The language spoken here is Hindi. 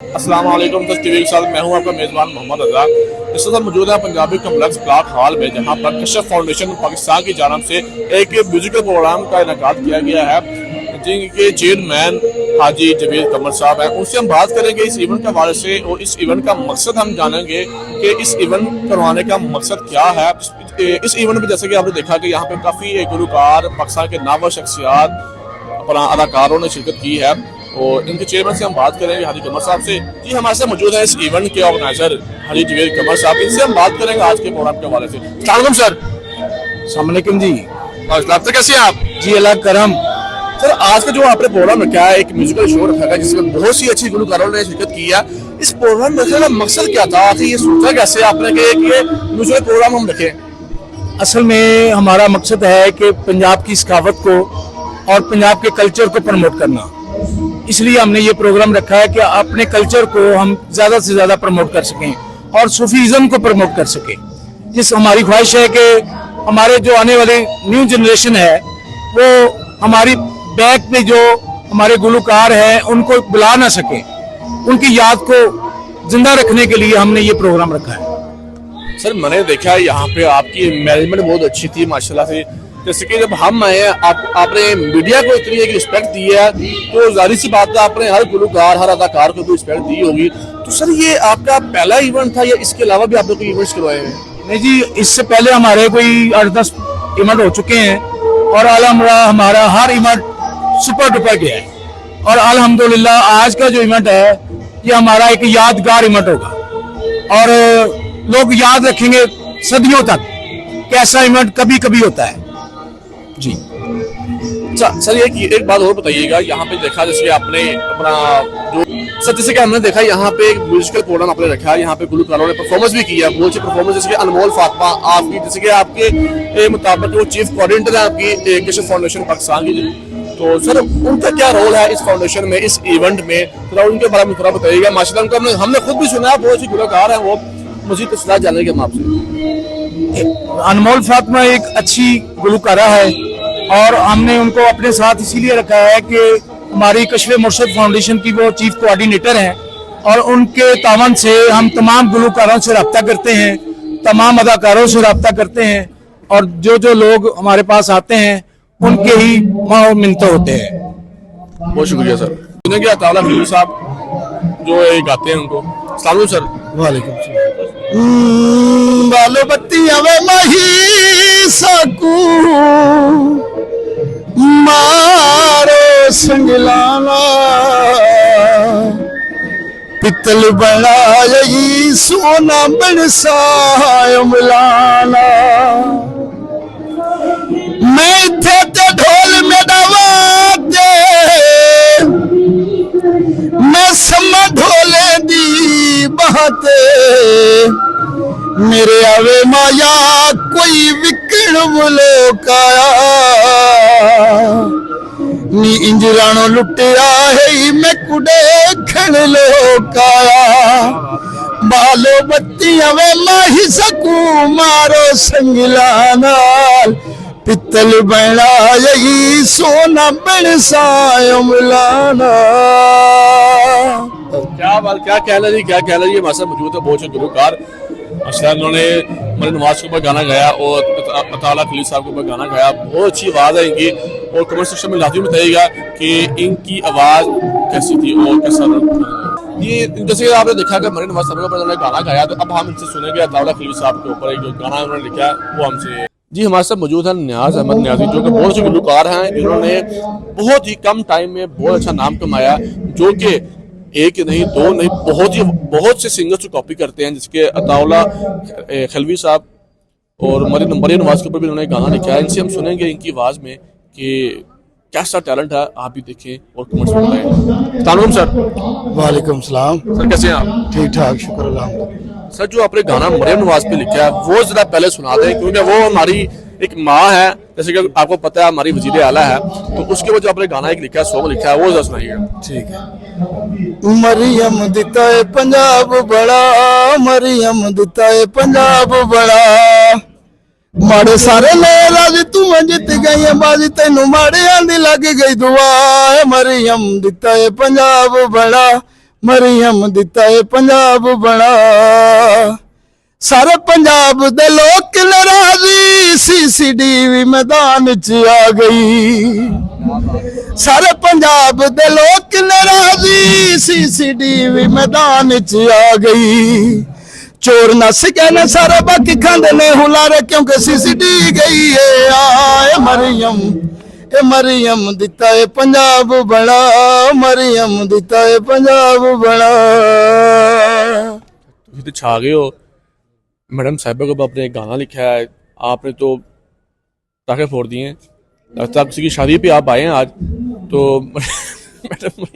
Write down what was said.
अस्सलाम वालेकुम। टीवी के साथ मैं हूं आपका मेज़बान मोहम्मद रज़ा। इस वक्त मौजूद है पंजाबी कम्प्लेक्स ब्लॉक हॉल में, जहां पर कश्यप फाउंडेशन पाकिस्तान की जानब से एक म्यूजिकल प्रोग्राम का इनेकाद किया गया है, जिनके चेयरमैन हाजी जवेद कमर साहब हैं। उनसे हम बात करेंगे इस इवेंट के हवाले से और इस इवेंट का मकसद हम जानेंगे कि इस इवेंट करवाने का मकसद क्या है। इस इवेंट में जैसे कि आपने देखा कि यहाँ पे काफ़ी गुलकार पाकिस्तान के नामवर शख्सियात अपना अदाकारों ने शिरकत की है और इनके चेयरमैन से हम बात करेंगे हाजी कमर साहब से। जी हमारे साथ मौजूद है इस इवेंट के ऑर्गेनाइजर हाजी जवेद कमर साहब, इनसे हम बात करेंगे आज के प्रोग्राम के हवाले से। अस्सलाम सर। अस्सलामुअलैकुम जी। और कैसे हैं आप? जी अल्लाह करम। सर आज का जो आपने प्रोग्राम रखा है, एक म्यूजिकल शो रखा है जिसमें बहुत सी अच्छी गुलकारों ने शिरकत की है। इस प्रोग्राम में रखने का मकसद क्या था? ये सोचा कैसे आपने कि म्यूजिकल प्रोग्राम हम रखें? असल में हमारा मकसद है कि पंजाब की सकावत को और पंजाब के कल्चर को प्रमोट करना। इसलिए हमने ये प्रोग्राम रखा है कि अपने कल्चर को हम ज़्यादा से ज़्यादा प्रमोट कर सकें और सूफीज़म को प्रमोट कर सकें। जिस हमारी ख्वाहिश है कि हमारे जो आने वाली न्यू जनरेशन है वो हमारी बैक पे जो हमारे गुलकार हैं उनको बुला ना सके, उनकी याद को जिंदा रखने के लिए हमने ये प्रोग्राम रखा है। सर मैंने देखा है यहाँ पे आपकी मैनेजमेंट बहुत अच्छी थी माशाल्लाह से। जैसे कि जब हम आए आपने मीडिया को इतनी एक रिस्पेक्ट दी है, तो जाहिर सी बात है आपने हर गुलकार हर अदाकार को भी रिस्पेक्ट दी होगी। तो सर ये आपका पहला इवेंट था या इसके अलावा भी आपने कोई इवेंट्स करवाए हैं? नहीं जी, इससे पहले हमारे कोई 8-10 इवेंट हो चुके हैं और अल्हम्दुलिल्लाह हमारा हर इवेंट सुपर डुपर गया है। और अल्हम्दुलिल्लाह आज का जो इवेंट है ये हमारा एक यादगार इवेंट होगा और लोग याद रखेंगे सदियों तक कि ऐसा इवेंट कभी कभी होता है जी। अच्छा सर एक बात और बताइएगा, यहाँ पे देखा जैसे आपने अपना जो सर जैसे कि हमने देखा यहाँ पे एक म्यूजिकल प्रोग्राम आपने रखा है, यहाँ पे गुलकारों ने परफॉर्मेंस भी की है, बहुत सी परफॉर्मेंस। जैसे कि अनमोल फातिमा आपकी, जैसे कि आपके मुताबिक वो चीफ कोऑर्डिनेटर है आपकी कश्यप फाउंडेशन पाकिस्तान की, तो सर उनका क्या रोल है इस फाउंडेशन में, इस इवेंट में, थोड़ा उनके बारे में थोड़ा बताइएगा। माशाल्लाह उनका हमने खुद भी सुना है, बहुत सी गुलकार है, वो मजीद तफसीलात जानेंगे हम आपसे। अनमोल फातिमा एक अच्छी गुलकारा है और हमने उनको अपने साथ इसीलिए रखा है कि हमारी कश्यप मुर्शद फाउंडेशन की वो चीफ कोऑर्डिनेटर हैं और उनके तावन से हम तमाम गुलकारों से रब्ता करते हैं, तमाम अदाकारों से रब्ता करते हैं और जो लोग हमारे पास आते हैं उनके ही मिन्नत होते हैं। बहुत शुक्रिया सर। सुनेंगे अताउल्लाह खलील साहब जो गाते हैं उनको। अस्सलाम सर। वालेकुम बालो बत्ती अवे मही सकू मारो संगलाना पित्तल बनाई सोना बनसाय मिलाना मैं थे ते ढोल में दवाते मैं समा ढोले दी बहाते मेरे आवे माया कोई विकण बुलोकाया नी इंजरानो लुटिया है मैं कुडे खण लोकाया बालो बत्ती आवे माही सकू मारो संगला नाल पित्तल बना यही सोना बनसाय मिलाना। क्या बात, क्या कहना जी, क्या कहना जी। हमारे साथ मौजूद है बहुत से गुलकार। माशाल्लाह उन्होंने मरियम नवाज के ऊपर गाना गाया और अताउल्लाह खलील साहब के ऊपर गाना गाया, बहुत अच्छी आवाज़ है इनकी। और कमेंट सेक्शन में लाजमी बताइएगा कि इनकी आवाज़ कैसी थी और कैसा ये। जैसे कि आपने देखा कि मरियम नवाज साहब के ऊपर उन्होंने गाना गाया, तो अब हम इनसे सुनेंगे अताउल्लाह खलील साहब के ऊपर एक जो गाना उन्होंने लिखा वो हमसे। जी हमारे साथ मौजूद है नियाज अहमद न्याजी, जो कि बहुत से गुलकार हैं। इन्होंने बहुत ही कम टाइम में बहुत अच्छा नाम कमाया, जो कि एक नहीं दो नहीं बहुत से सिंगर्स को कॉपी करते हैं, जिसके अताउल्लाह खलवी साहब और मरियम नवाज के ऊपर भी उन्होंने गाना लिखा है। इनसे हम सुनेंगे इनकी आवाज़ में कि कैसा टैलेंट है, आप भी देखें और कमेंट्स में बताएं। अस्सलाम सर। वालेकुम सलाम। सर कैसे हैं आप? ठीक ठाक शुक्र अल्लाह। सर जो आपने गाना मरियम नवाज पे लिखा है वो जरा पहले सुना दें, क्योंकि वो हमारी एक माँ है, जैसे कि आपको पता है हमारी वजीर आला है, तो उसके बाद जो आपने गाना एक लिखा है, सॉन्ग लिखा है, वो जरा सुनाइएगा। ठीक है। मरियम दिता है पंजाब बड़ा, मरियम दिता है पंजाब बड़ा, माड़े सारे ले राज तू जित गई बाजी तेनू माड़े आंदी लग गई दुआ। मरियम दिता है पंजाब बड़ा, ਮਰੀਮ ਦਿੱਤਾ ਏ ਪੰਜਾਬ ਬਣਾ ਸਾਰੇ ਪੰਜਾਬ ਦੇ ਲੋਕ ਨਾਰਾਜ਼ੀ ਸੀਸੀਟੀਵੀ ਮੈਦਾਨ 'ਚ ਆ ਗਈ ਸਾਰੇ ਪੰਜਾਬ ਦੇ ਲੋਕ ਨਾਰਾਜ਼ੀ ਸੀਸੀਟੀਵੀ ਮੈਦਾਨ 'ਚ ਆ ਗਈ ਚੋਰ ਨੱਸ ਗਏ ਨੇ ਸਾਰੇ ਬਾਕੀ ਖਾਂਦੇ ਨੇ ਹੁਲਾਰੇ ਕਿਉਂਕਿ ਸੀਸੀਟੀਵੀ ਗਈ ਏ ਆਏ ਮਰੀਮ ਇਹ ਮਰੀਮ ਦਿੱਤਾ ਏ ਪੰਜਾਬ ਬਣਾ ਮਰੀਮ ਦਿੱਤਾ ਏ ਪੰਜਾਬ ਬਣਾ तुम तो छा गए हो मैडम साहिबा को आपने एक गाना लिखा है आपने तो टाके फोड़ दिए हैं लगता है किसी की शादी पे आप आए हैं आज तो मैडम